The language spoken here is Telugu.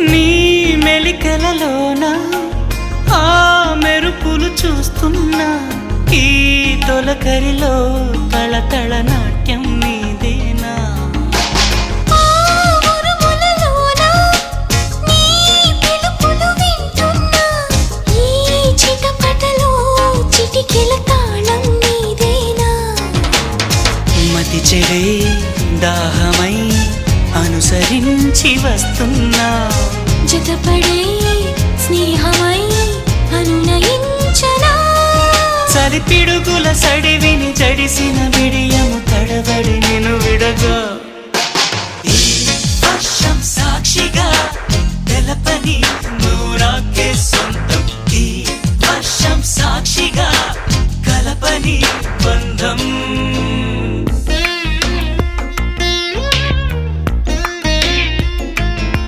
నీ మెలికలలోన ఆ మెరుపులు చూస్తున్నా ఈ తొలకరిలో తళతళ నాట్యం నీదేనా మతి చెడే దాహమై అనుసరించి వస్తున్నా జతపడే స్నేహమై అనునయించనా చలి పిడుగుల సడివిని జడిసిన బిడియము తడబడి నిన్ను విడగా